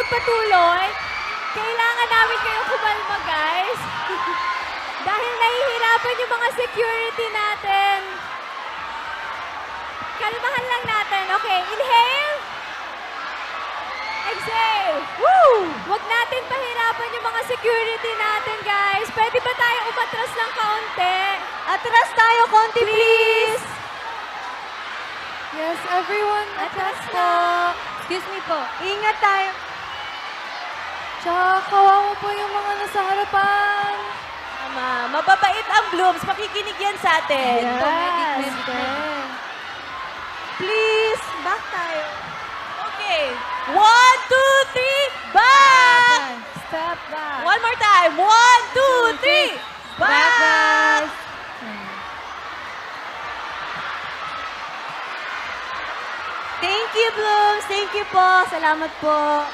magpatuloy, kailangan namin kayong kumalma, guys. Dahil nahihirapan yung mga security natin. Kalmahan lang natin. Okay, inhale. Exhale. Woo! Huwag natin pahirapan yung mga security natin, guys. Pwede ba tayo umatras ng kaunti? Atras tayo, konti, please. Yes, everyone, Atras po. Excuse me po. Ingat tayo. Tsaka kawawa po yung mga nasa harapan. Tama. Mababait ang Blooms. Makikinig yan sa atin. Yes. Please, back tayo. Okay. 1, 2, 3, back! Step back. One more time. 1, 2, 3, back! Thank you, Blooms. Thank you po. Salamat po.